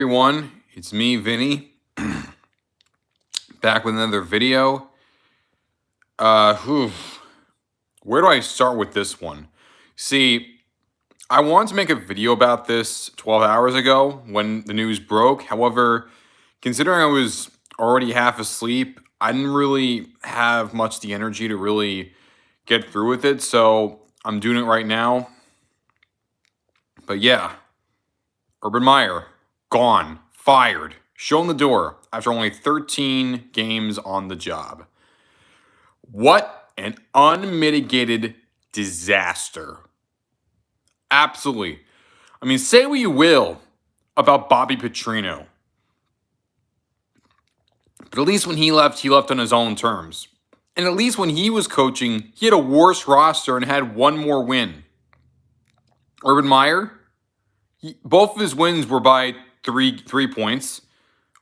Everyone, it's me, Vinny, back with another video. Whew, where do I start with this one? See, I wanted to make a video about this 12 hours ago when the news broke. However, considering I was already half asleep, I didn't really have much the energy to really get through with it. So I'm doing it right now. But yeah, Urban Meyer, gone, fired, shown the door after only 13 games on the job. What an unmitigated disaster. Absolutely. I mean, say what you will about Bobby Petrino, but at least when he left on his own terms. And at least when he was coaching, he had a worse roster and had one more win. Urban Meyer, both of his wins were by three points.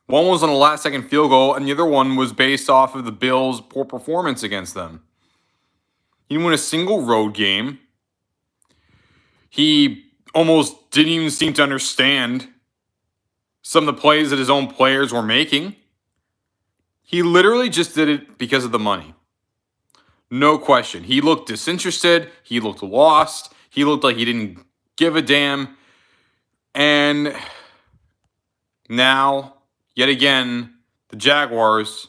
One was on a last-second field goal, and the other one was based off of the Bills' poor performance against them. He didn't win a single road game. He almost didn't even seem to understand some of the plays that his own players were making. He literally just did it because of the money. No question. He looked disinterested. He looked lost. He looked like he didn't give a damn. And now, yet again, the Jaguars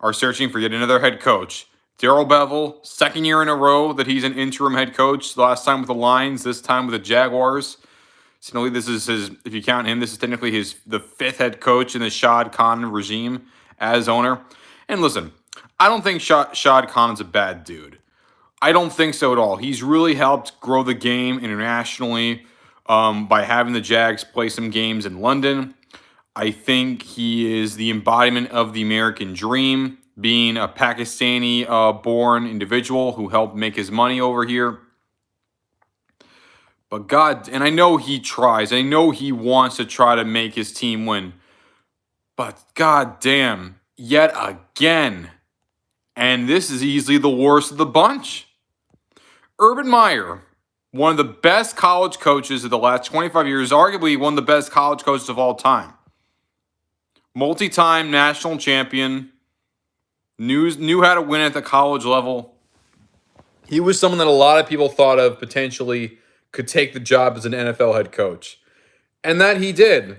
are searching for yet another head coach. Darrell Bevell, second year in a row that he's an interim head coach. Last time with the Lions, this time with the Jaguars. So this is his, if you count him, this is technically the fifth head coach in the Shad Khan regime as owner. And listen, I don't think Shad Khan is a bad dude. I don't think so at all. He's really helped grow the game internationally by having the Jags play some games in London. I think he is the embodiment of the American dream, being a Pakistani-born individual who helped make his money over here. But God, and I know he tries. I know he wants to try to make his team win. But God damn, yet again. And this is easily the worst of the bunch. Urban Meyer, one of the best college coaches of the last 25 years, arguably one of the best college coaches of all time. Multi-time national champion, knew how to win at the college level. He was someone that a lot of people thought of potentially could take the job as an NFL head coach. And that he did.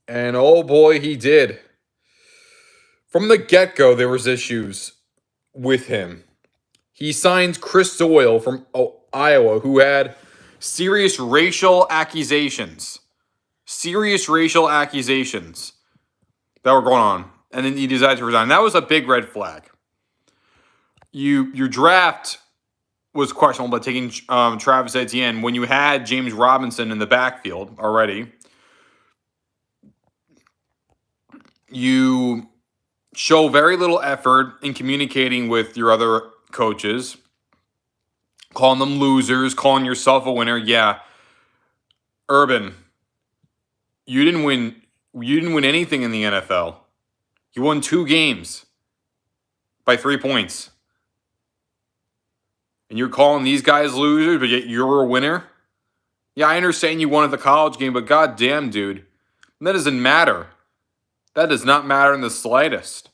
And oh boy, he did. From the get-go, there was issues with him. He signed Chris Doyle from Iowa, who had serious racial accusations. Serious racial accusations that were going on. And then he decided to resign. That was a big red flag. Your draft was questionable by taking Travis Etienne when you had James Robinson in the backfield already. You show very little effort in communicating with your other coaches, calling them losers, calling yourself a winner. Yeah, Urban, you didn't win. You didn't win anything in the NFL. You won 2 games by 3 points. And you're calling these guys losers, but yet you're a winner? Yeah, I understand you won at the college game, but goddamn, dude, that doesn't matter. That does not matter in the slightest.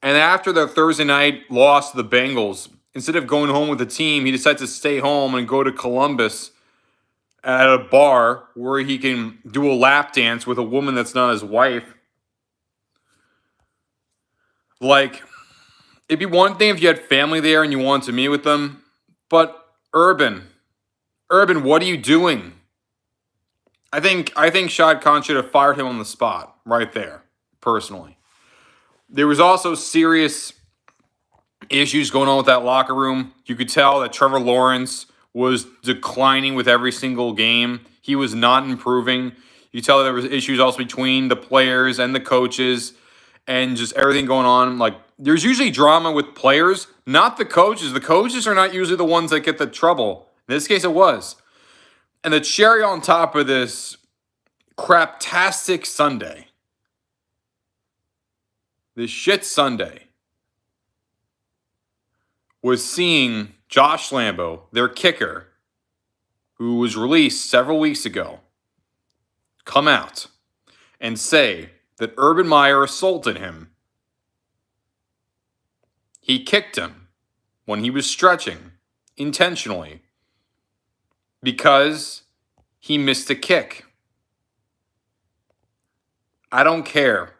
And after the Thursday night loss to the Bengals, instead of going home with the team, he decides to stay home and go to Columbus at a bar where he can do a lap dance with a woman that's not his wife. Like, it'd be one thing if you had family there and you wanted to meet with them, but Urban, what are you doing? I think Shad Khan should have fired him on the spot right there, personally. There was also serious issues going on with that locker room. You could tell that Trevor Lawrence was declining with every single game. He was not improving. You tell there was issues also between the players and the coaches and just everything going on. Like, there's usually drama with players, not the coaches. The coaches are not usually the ones that get the trouble. In this case, it was. And the cherry on top of this craptastic Sunday, this shit Sunday, was seeing Josh Lambo, their kicker, who was released several weeks ago, come out and say that Urban Meyer assaulted him. He kicked him when he was stretching intentionally because he missed a kick. I don't care.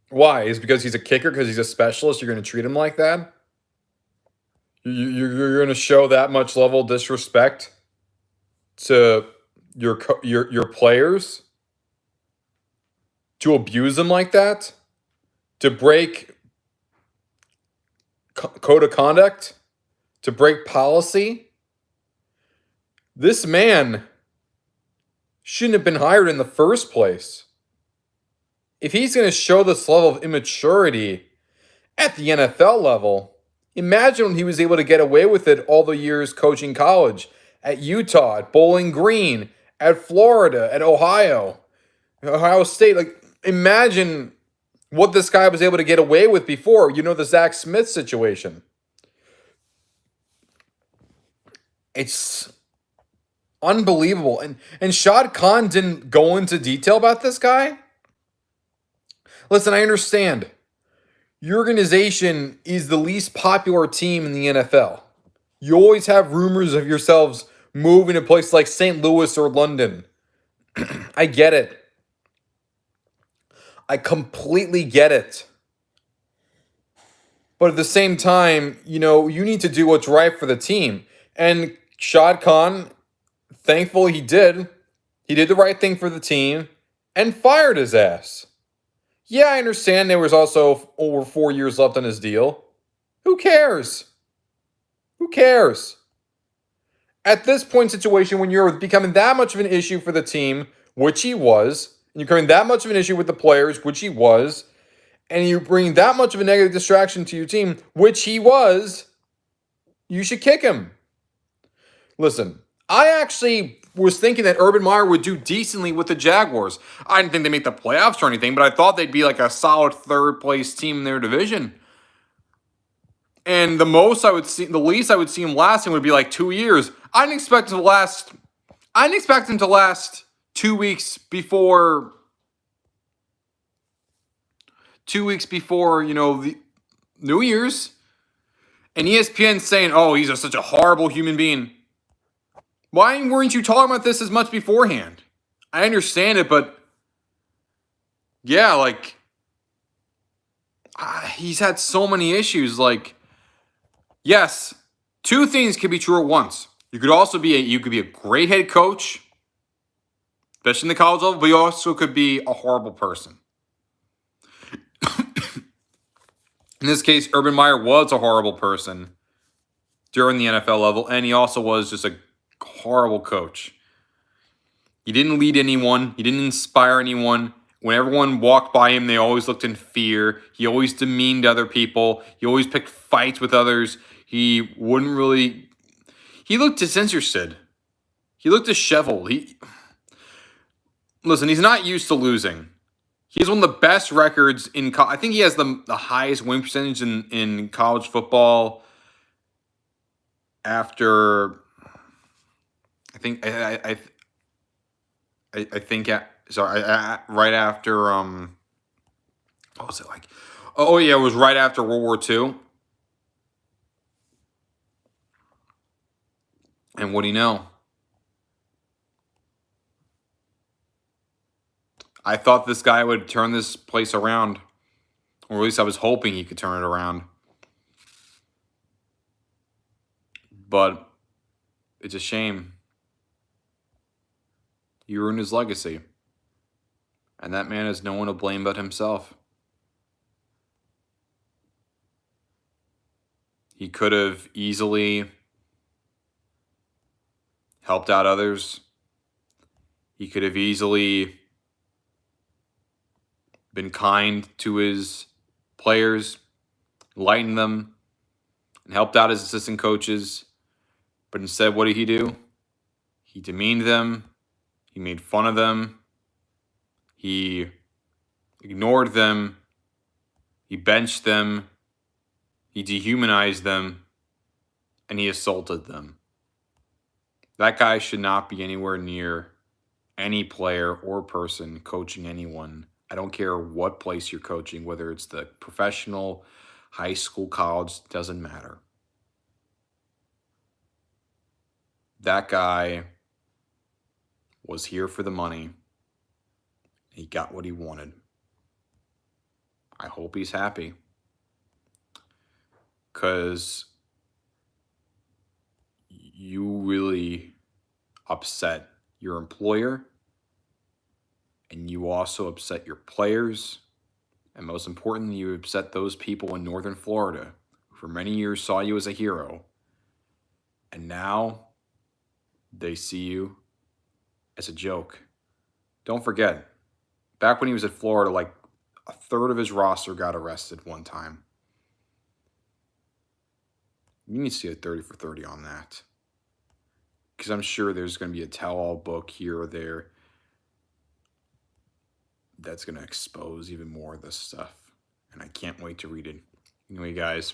Why? Is it because he's a kicker? Because he's a specialist? You're going to treat him like that? You're going to show that much level of disrespect to your players? To abuse them like that? To break code of conduct? To break policy? This man shouldn't have been hired in the first place. If he's going to show this level of immaturity at the NFL level, imagine when he was able to get away with it all the years coaching college at Utah, at Bowling Green, at Florida, at Ohio State. Like, imagine what this guy was able to get away with before. You know, the Zach Smith situation. It's unbelievable. And Shad Khan didn't go into detail about this guy. Listen, I understand. Your organization is the least popular team in the NFL. You always have rumors of yourselves moving to places like St. Louis or London. I get it. I completely get it. But at the same time, you know, you need to do what's right for the team. And Shad Khan, thankfully he did. He did the right thing for the team and fired his ass. Yeah, I understand there was also over 4 years left on his deal. Who cares? Who cares? At this point situation, when you're becoming that much of an issue for the team, which he was, and you're becoming that much of an issue with the players, which he was, and you bring that much of a negative distraction to your team, which he was, you should kick him. Listen, I actually was thinking that Urban Meyer would do decently with the Jaguars. I didn't think they'd make the playoffs or anything, but I thought they'd be like a solid third place team in their division. And the least I would see him lasting would be like 2 years. I didn't expect him to last 2 weeks before. 2 weeks before, you know, the New Year's. And ESPN saying, "Oh, he's such a horrible human being." Why weren't you talking about this as much beforehand? I understand it, but yeah, like he's had so many issues. Like, yes, two things can be true at once. You could be a great head coach, especially in the college level, but you also could be a horrible person. In this case, Urban Meyer was a horrible person during the NFL level, and he also was just a horrible coach. He didn't lead anyone. He didn't inspire anyone. When everyone walked by him, they always looked in fear. He always demeaned other people. He always picked fights with others. He looked disinterested. He looked disheveled. Listen, he's not used to losing. He has one of the best records in I think he has the highest win percentage in college football after right after what was it like? Oh yeah, it was right after World War II. And what do you know? I thought this guy would turn this place around. Or at least I was hoping he could turn it around. But it's a shame. He ruined his legacy. And that man has no one to blame but himself. He could have easily helped out others. He could have easily been kind to his players, lightened them, and helped out his assistant coaches. But instead, what did he do? He demeaned them. He made fun of them. He ignored them. He benched them. He dehumanized them. And he assaulted them. That guy should not be anywhere near any player or person coaching anyone. I don't care what place you're coaching, whether it's the professional, high school, college, doesn't matter. That guy was here for the money. He got what he wanted. I hope he's happy. Because you really upset your employer, and you also upset your players, and most importantly, you upset those people in Northern Florida who for many years saw you as a hero, and now they see you as a joke. Don't forget, back when he was at Florida, like a third of his roster got arrested one time. You need to see a 30 for 30 on that. Because I'm sure there's going to be a tell-all book here or there that's going to expose even more of this stuff. And I can't wait to read it. Anyway, guys,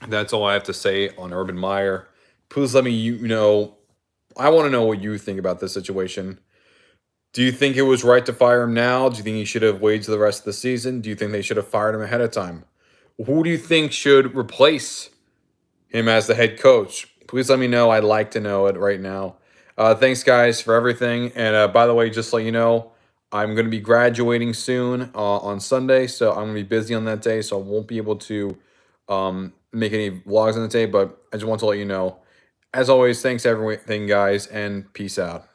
that's all I have to say on Urban Meyer. Please let me know. I want to know what you think about this situation. Do you think it was right to fire him now? Do you think he should have waited to the rest of the season? Do you think they should have fired him ahead of time? Who do you think should replace him as the head coach? Please let me know. I'd like to know it right now. Thanks, guys, for everything. And by the way, just to let you know, I'm going to be graduating soon on Sunday, so I'm going to be busy on that day, so I won't be able to make any vlogs on the day, but I just want to let you know. As always, thanks everything, guys, and peace out.